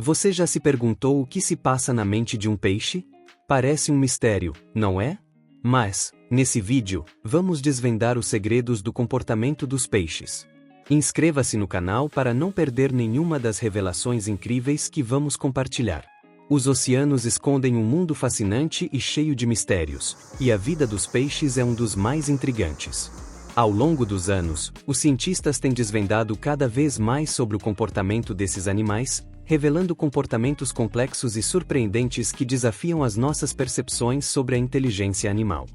Você já se perguntou o que se passa na mente de um peixe? Parece um mistério, não é? Mas, nesse vídeo, vamos desvendar os segredos do comportamento dos peixes. Inscreva-se no canal para não perder nenhuma das revelações incríveis que vamos compartilhar. Os oceanos escondem um mundo fascinante e cheio de mistérios, e a vida dos peixes é um dos mais intrigantes. Ao longo dos anos, os cientistas têm desvendado cada vez mais sobre o comportamento desses animais, revelando comportamentos complexos e surpreendentes que desafiam as nossas percepções sobre a inteligência animal.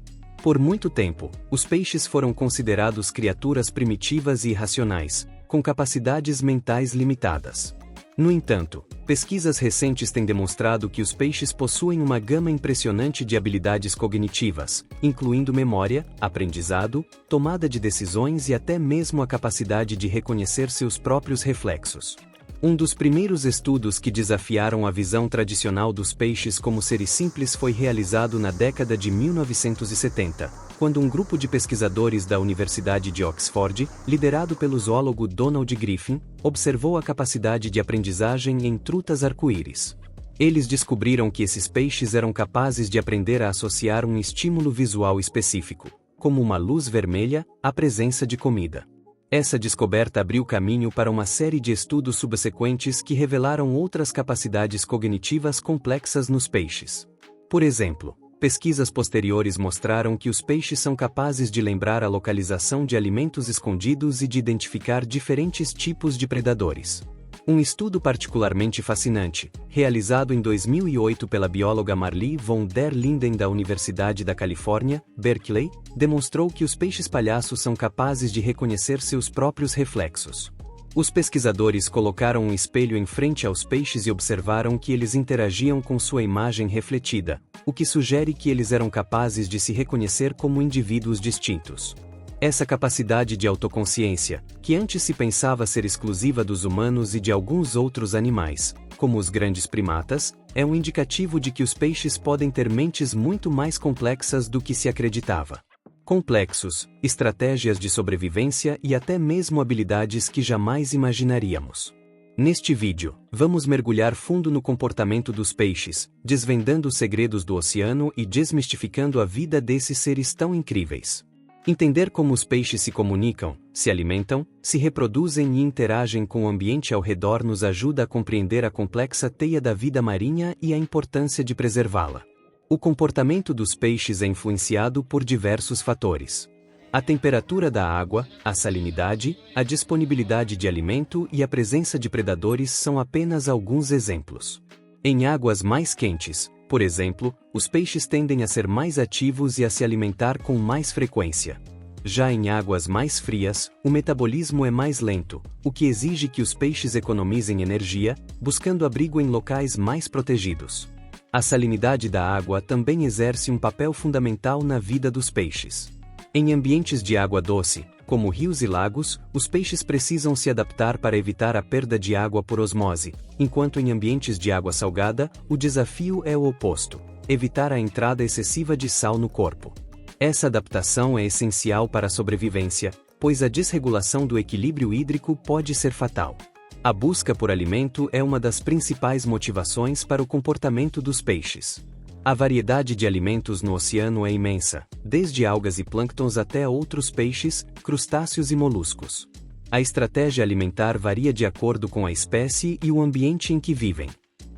Por muito tempo, os peixes foram considerados criaturas primitivas e irracionais, com capacidades mentais limitadas. No entanto, pesquisas recentes têm demonstrado que os peixes possuem uma gama impressionante de habilidades cognitivas, incluindo memória, aprendizado, tomada de decisões e até mesmo a capacidade de reconhecer seus próprios reflexos. Um dos primeiros estudos que desafiaram a visão tradicional dos peixes como seres simples foi realizado na década de 1970, quando um grupo de pesquisadores da Universidade de Oxford, liderado pelo zoólogo Donald Griffin, observou a capacidade de aprendizagem em trutas arco-íris. Eles descobriram que esses peixes eram capazes de aprender a associar um estímulo visual específico, como uma luz vermelha, à presença de comida. Essa descoberta abriu caminho para uma série de estudos subsequentes que revelaram outras capacidades cognitivas complexas nos peixes. Por exemplo, pesquisas posteriores mostraram que os peixes são capazes de lembrar a localização de alimentos escondidos e de identificar diferentes tipos de predadores. Um estudo particularmente fascinante, realizado em 2008 pela bióloga Marlee von der Linden da Universidade da Califórnia, Berkeley, demonstrou que os peixes palhaços são capazes de reconhecer seus próprios reflexos. Os pesquisadores colocaram um espelho em frente aos peixes e observaram que eles interagiam com sua imagem refletida, o que sugere que eles eram capazes de se reconhecer como indivíduos distintos. Essa capacidade de autoconsciência, que antes se pensava ser exclusiva dos humanos e de alguns outros animais, como os grandes primatas, é um indicativo de que os peixes podem ter mentes muito mais complexas do que se acreditava. Complexos, estratégias de sobrevivência e até mesmo habilidades que jamais imaginaríamos. Neste vídeo, vamos mergulhar fundo no comportamento dos peixes, desvendando os segredos do oceano e desmistificando a vida desses seres tão incríveis. Entender como os peixes se comunicam, se alimentam, se reproduzem e interagem com o ambiente ao redor nos ajuda a compreender a complexa teia da vida marinha e a importância de preservá-la. O comportamento dos peixes é influenciado por diversos fatores. A temperatura da água, a salinidade, a disponibilidade de alimento e a presença de predadores são apenas alguns exemplos. Em águas mais quentes, por exemplo, os peixes tendem a ser mais ativos e a se alimentar com mais frequência. Já em águas mais frias, o metabolismo é mais lento, o que exige que os peixes economizem energia, buscando abrigo em locais mais protegidos. A salinidade da água também exerce um papel fundamental na vida dos peixes. Em ambientes de água doce, como rios e lagos, os peixes precisam se adaptar para evitar a perda de água por osmose, enquanto em ambientes de água salgada, o desafio é o oposto: evitar a entrada excessiva de sal no corpo. Essa adaptação é essencial para a sobrevivência, pois a desregulação do equilíbrio hídrico pode ser fatal. A busca por alimento é uma das principais motivações para o comportamento dos peixes. A variedade de alimentos no oceano é imensa, desde algas e plânctons até outros peixes, crustáceos e moluscos. A estratégia alimentar varia de acordo com a espécie e o ambiente em que vivem.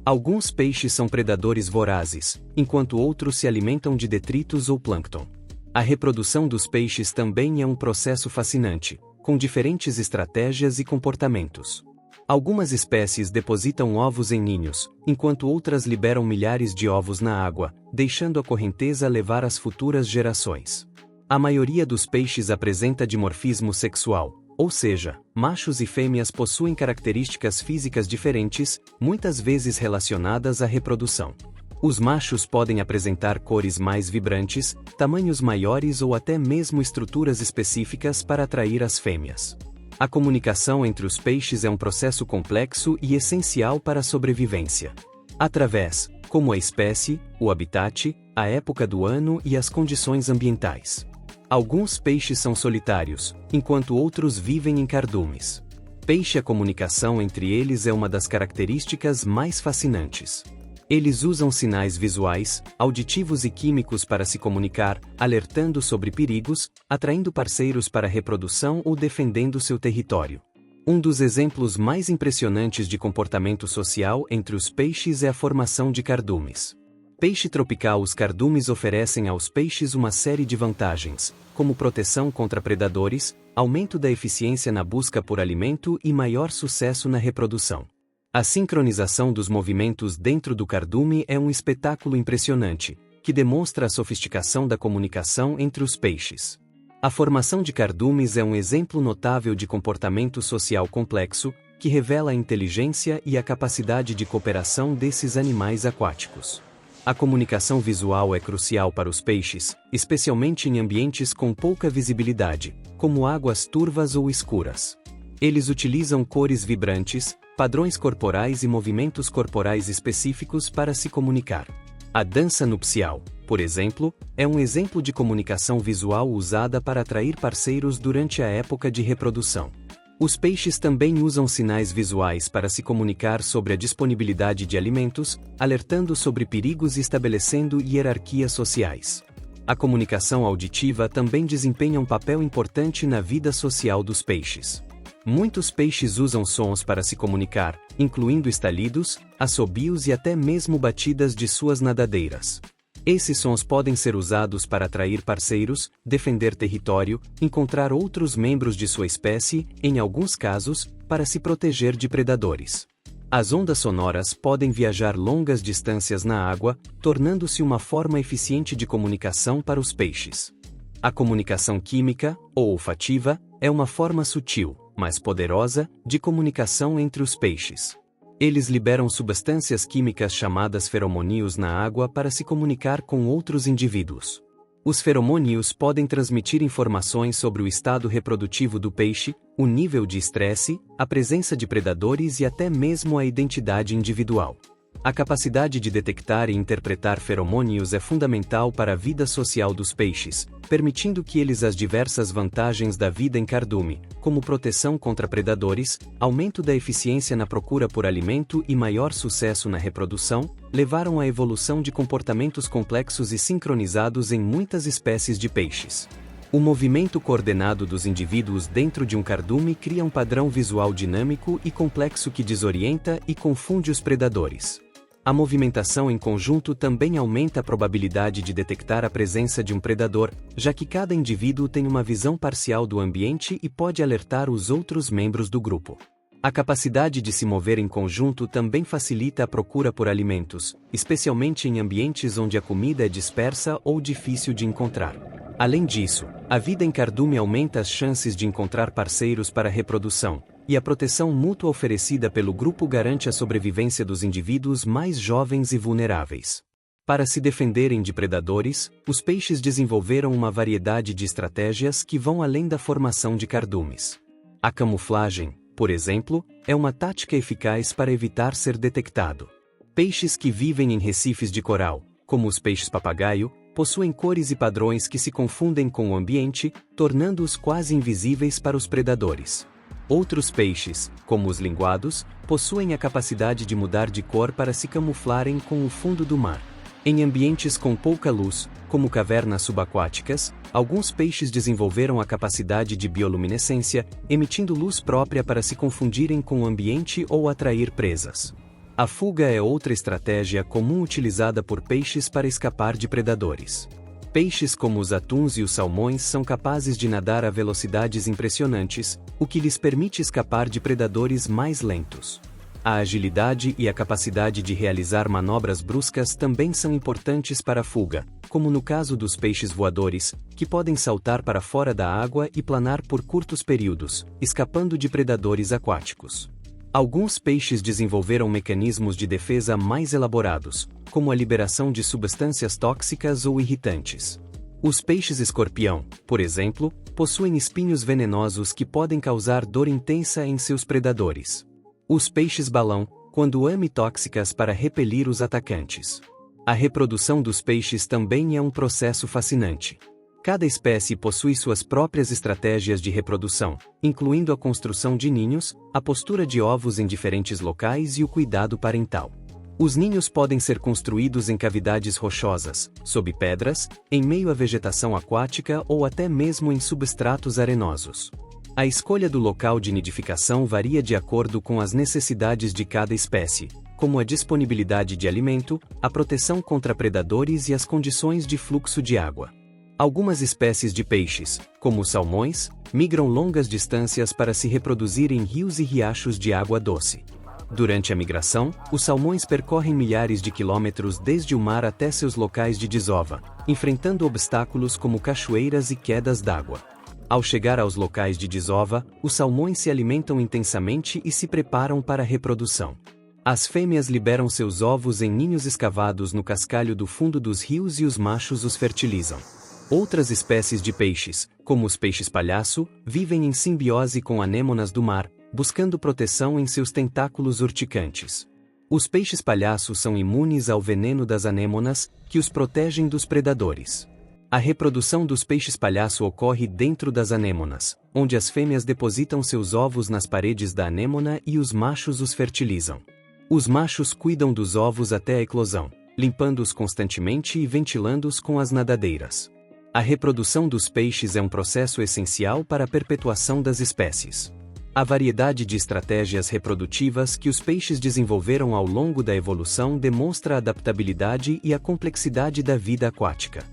Alguns peixes são predadores vorazes, enquanto outros se alimentam de detritos ou plâncton. A reprodução dos peixes também é um processo fascinante, com diferentes estratégias e comportamentos. Algumas espécies depositam ovos em ninhos, enquanto outras liberam milhares de ovos na água, deixando a correnteza levar as futuras gerações. A maioria dos peixes apresenta dimorfismo sexual, ou seja, machos e fêmeas possuem características físicas diferentes, muitas vezes relacionadas à reprodução. Os machos podem apresentar cores mais vibrantes, tamanhos maiores ou até mesmo estruturas específicas para atrair as fêmeas. A comunicação entre os peixes é um processo complexo e essencial para a sobrevivência. Através, como a espécie, o habitat, a época do ano e as condições ambientais. Alguns peixes são solitários, enquanto outros vivem em cardumes. A comunicação entre eles é uma das características mais fascinantes. Eles usam sinais visuais, auditivos e químicos para se comunicar, alertando sobre perigos, atraindo parceiros para a reprodução ou defendendo seu território. Um dos exemplos mais impressionantes de comportamento social entre os peixes é a formação de cardumes. Peixe tropical. Os cardumes oferecem aos peixes uma série de vantagens, como proteção contra predadores, aumento da eficiência na busca por alimento e maior sucesso na reprodução. A sincronização dos movimentos dentro do cardume é um espetáculo impressionante, que demonstra a sofisticação da comunicação entre os peixes. A formação de cardumes é um exemplo notável de comportamento social complexo, que revela a inteligência e a capacidade de cooperação desses animais aquáticos. A comunicação visual é crucial para os peixes, especialmente em ambientes com pouca visibilidade, como águas turvas ou escuras. Eles utilizam cores vibrantes, padrões corporais e movimentos corporais específicos para se comunicar. A dança nupcial, por exemplo, é um exemplo de comunicação visual usada para atrair parceiros durante a época de reprodução. Os peixes também usam sinais visuais para se comunicar sobre a disponibilidade de alimentos, alertando sobre perigos e estabelecendo hierarquias sociais. A comunicação auditiva também desempenha um papel importante na vida social dos peixes. Muitos peixes usam sons para se comunicar, incluindo estalidos, assobios e até mesmo batidas de suas nadadeiras. Esses sons podem ser usados para atrair parceiros, defender território, encontrar outros membros de sua espécie, em alguns casos, para se proteger de predadores. As ondas sonoras podem viajar longas distâncias na água, tornando-se uma forma eficiente de comunicação para os peixes. A comunicação química, ou olfativa, é uma forma sutil, mas poderosa, de comunicação entre os peixes. Eles liberam substâncias químicas chamadas feromônios na água para se comunicar com outros indivíduos. Os feromônios podem transmitir informações sobre o estado reprodutivo do peixe, o nível de estresse, a presença de predadores e até mesmo a identidade individual. A capacidade de detectar e interpretar feromônios é fundamental para a vida social dos peixes, permitindo que eles as diversas vantagens da vida em cardume, como proteção contra predadores, aumento da eficiência na procura por alimento e maior sucesso na reprodução, levaram à evolução de comportamentos complexos e sincronizados em muitas espécies de peixes. O movimento coordenado dos indivíduos dentro de um cardume cria um padrão visual dinâmico e complexo que desorienta e confunde os predadores. A movimentação em conjunto também aumenta a probabilidade de detectar a presença de um predador, já que cada indivíduo tem uma visão parcial do ambiente e pode alertar os outros membros do grupo. A capacidade de se mover em conjunto também facilita a procura por alimentos, especialmente em ambientes onde a comida é dispersa ou difícil de encontrar. Além disso, a vida em cardume aumenta as chances de encontrar parceiros para a reprodução, e a proteção mútua oferecida pelo grupo garante a sobrevivência dos indivíduos mais jovens e vulneráveis. Para se defenderem de predadores, os peixes desenvolveram uma variedade de estratégias que vão além da formação de cardumes. A camuflagem, por exemplo, é uma tática eficaz para evitar ser detectado. Peixes que vivem em recifes de coral, como os peixes papagaio, possuem cores e padrões que se confundem com o ambiente, tornando-os quase invisíveis para os predadores. Outros peixes, como os linguados, possuem a capacidade de mudar de cor para se camuflarem com o fundo do mar. Em ambientes com pouca luz, como cavernas subaquáticas, alguns peixes desenvolveram a capacidade de bioluminescência, emitindo luz própria para se confundirem com o ambiente ou atrair presas. A fuga é outra estratégia comum utilizada por peixes para escapar de predadores. Peixes como os atuns e os salmões são capazes de nadar a velocidades impressionantes, o que lhes permite escapar de predadores mais lentos. A agilidade e a capacidade de realizar manobras bruscas também são importantes para a fuga, como no caso dos peixes voadores, que podem saltar para fora da água e planar por curtos períodos, escapando de predadores aquáticos. Alguns peixes desenvolveram mecanismos de defesa mais elaborados, como a liberação de substâncias tóxicas ou irritantes. Os peixes escorpião, por exemplo, possuem espinhos venenosos que podem causar dor intensa em seus predadores. Os peixes balão, quando amitóxicas para repelir os atacantes. A reprodução dos peixes também é um processo fascinante. Cada espécie possui suas próprias estratégias de reprodução, incluindo a construção de ninhos, a postura de ovos em diferentes locais e o cuidado parental. Os ninhos podem ser construídos em cavidades rochosas, sob pedras, em meio à vegetação aquática ou até mesmo em substratos arenosos. A escolha do local de nidificação varia de acordo com as necessidades de cada espécie, como a disponibilidade de alimento, a proteção contra predadores e as condições de fluxo de água. Algumas espécies de peixes, como os salmões, migram longas distâncias para se reproduzir em rios e riachos de água doce. Durante a migração, os salmões percorrem milhares de quilômetros desde o mar até seus locais de desova, enfrentando obstáculos como cachoeiras e quedas d'água. Ao chegar aos locais de desova, os salmões se alimentam intensamente e se preparam para a reprodução. As fêmeas liberam seus ovos em ninhos escavados no cascalho do fundo dos rios e os machos os fertilizam. Outras espécies de peixes, como os peixes-palhaço, vivem em simbiose com anêmonas do mar, buscando proteção em seus tentáculos urticantes. Os peixes-palhaço são imunes ao veneno das anêmonas, que os protegem dos predadores. A reprodução dos peixes-palhaço ocorre dentro das anêmonas, onde as fêmeas depositam seus ovos nas paredes da anêmona e os machos os fertilizam. Os machos cuidam dos ovos até a eclosão, limpando-os constantemente e ventilando-os com as nadadeiras. A reprodução dos peixes é um processo essencial para a perpetuação das espécies. A variedade de estratégias reprodutivas que os peixes desenvolveram ao longo da evolução demonstra a adaptabilidade e a complexidade da vida aquática.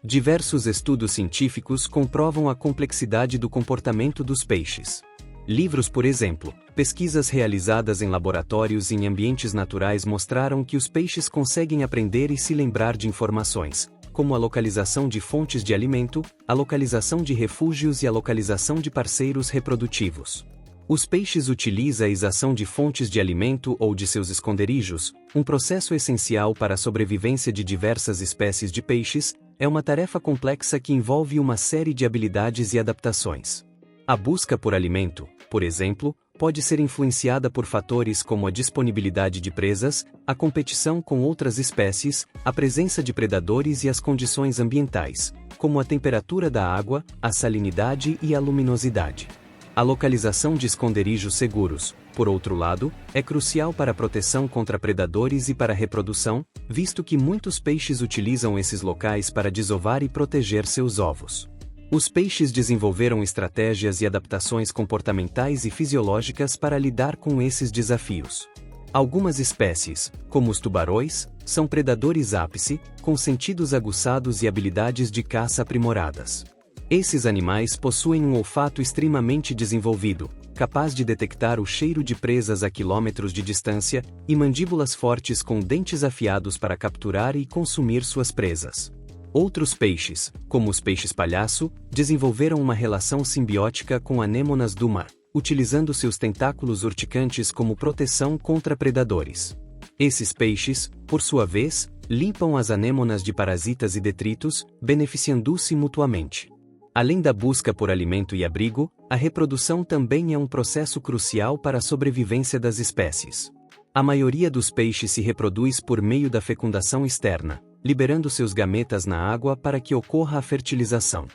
Diversos estudos científicos comprovam a complexidade do comportamento dos peixes. Livros, por exemplo, pesquisas realizadas em laboratórios e em ambientes naturais mostraram que os peixes conseguem aprender e se lembrar de informações, como a localização de fontes de alimento, a localização de refúgios e a localização de parceiros reprodutivos. Os peixes utilizam a exação de fontes de alimento ou de seus esconderijos, um processo essencial para a sobrevivência de diversas espécies de peixes. É uma tarefa complexa que envolve uma série de habilidades e adaptações. A busca por alimento, por exemplo, pode ser influenciada por fatores como a disponibilidade de presas, a competição com outras espécies, a presença de predadores e as condições ambientais, como a temperatura da água, a salinidade e a luminosidade. A localização de esconderijos seguros, por outro lado, é crucial para a proteção contra predadores e para a reprodução, visto que muitos peixes utilizam esses locais para desovar e proteger seus ovos. Os peixes desenvolveram estratégias e adaptações comportamentais e fisiológicas para lidar com esses desafios. Algumas espécies, como os tubarões, são predadores ápice, com sentidos aguçados e habilidades de caça aprimoradas. Esses animais possuem um olfato extremamente desenvolvido, capaz de detectar o cheiro de presas a quilômetros de distância, e mandíbulas fortes com dentes afiados para capturar e consumir suas presas. Outros peixes, como os peixes-palhaço, desenvolveram uma relação simbiótica com anêmonas do mar, utilizando seus tentáculos urticantes como proteção contra predadores. Esses peixes, por sua vez, limpam as anêmonas de parasitas e detritos, beneficiando-se mutuamente. Além da busca por alimento e abrigo, a reprodução também é um processo crucial para a sobrevivência das espécies. A maioria dos peixes se reproduz por meio da fecundação externa, liberando seus gametas na água para que ocorra a fertilização.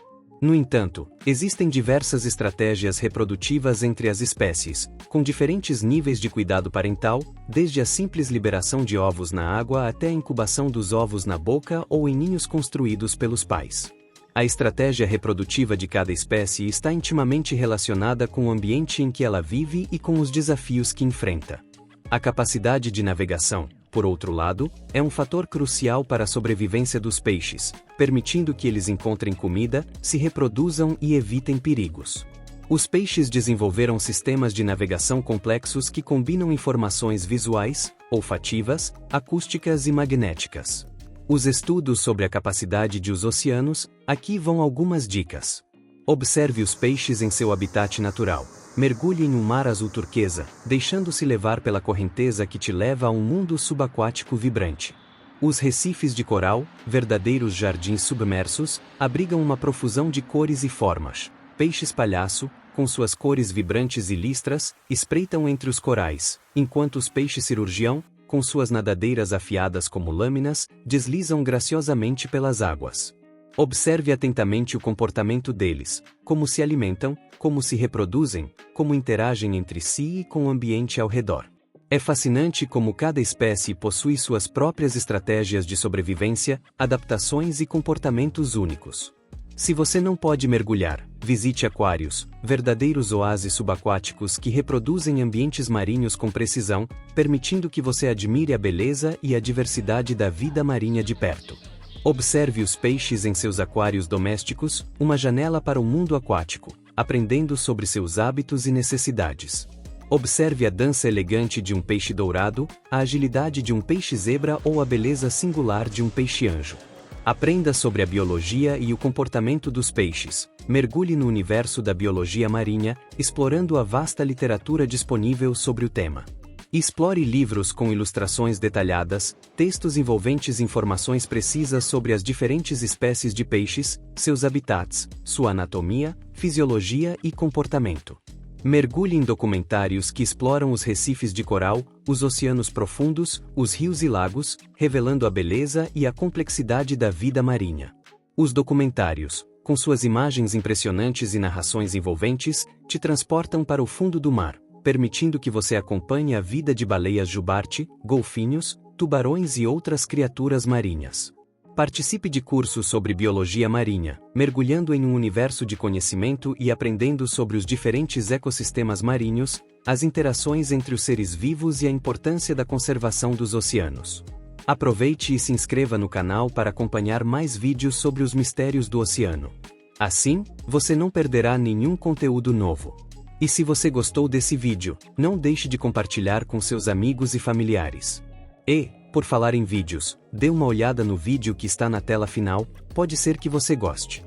No entanto, existem diversas estratégias reprodutivas entre as espécies, com diferentes níveis de cuidado parental, desde a simples liberação de ovos na água até a incubação dos ovos na boca ou em ninhos construídos pelos pais. A estratégia reprodutiva de cada espécie está intimamente relacionada com o ambiente em que ela vive e com os desafios que enfrenta. A capacidade de navegação, por outro lado, é um fator crucial para a sobrevivência dos peixes, permitindo que eles encontrem comida, se reproduzam e evitem perigos. Os peixes desenvolveram sistemas de navegação complexos que combinam informações visuais, olfativas, acústicas e magnéticas. Os estudos sobre a capacidade de os oceanos, aqui vão algumas dicas. Observe os peixes em seu habitat natural. Mergulhe em um mar azul turquesa, deixando-se levar pela correnteza que te leva a um mundo subaquático vibrante. Os recifes de coral, verdadeiros jardins submersos, abrigam uma profusão de cores e formas. Peixes-palhaço, com suas cores vibrantes e listras, espreitam entre os corais, enquanto os peixes-cirurgião, com suas nadadeiras afiadas como lâminas, deslizam graciosamente pelas águas. Observe atentamente o comportamento deles, como se alimentam, como se reproduzem, como interagem entre si e com o ambiente ao redor. É fascinante como cada espécie possui suas próprias estratégias de sobrevivência, adaptações e comportamentos únicos. Se você não pode mergulhar, visite aquários, verdadeiros oásis subaquáticos que reproduzem ambientes marinhos com precisão, permitindo que você admire a beleza e a diversidade da vida marinha de perto. Observe os peixes em seus aquários domésticos, uma janela para o mundo aquático, aprendendo sobre seus hábitos e necessidades. Observe a dança elegante de um peixe dourado, a agilidade de um peixe zebra ou a beleza singular de um peixe-anjo. Aprenda sobre a biologia e o comportamento dos peixes. Mergulhe no universo da biologia marinha, explorando a vasta literatura disponível sobre o tema. Explore livros com ilustrações detalhadas, textos envolventes informações precisas sobre as diferentes espécies de peixes, seus habitats, sua anatomia, fisiologia e comportamento. Mergulhe em documentários que exploram os recifes de coral, os oceanos profundos, os rios e lagos, revelando a beleza e a complexidade da vida marinha. Os documentários, com suas imagens impressionantes e narrações envolventes, te transportam para o fundo do mar, permitindo que você acompanhe a vida de baleias jubarte, golfinhos, tubarões e outras criaturas marinhas. Participe de cursos sobre biologia marinha, mergulhando em um universo de conhecimento e aprendendo sobre os diferentes ecossistemas marinhos, as interações entre os seres vivos e a importância da conservação dos oceanos. Aproveite e se inscreva no canal para acompanhar mais vídeos sobre os mistérios do oceano. Assim, você não perderá nenhum conteúdo novo. E se você gostou desse vídeo, não deixe de compartilhar com seus amigos e familiares. E, por falar em vídeos, dê uma olhada no vídeo que está na tela final, pode ser que você goste.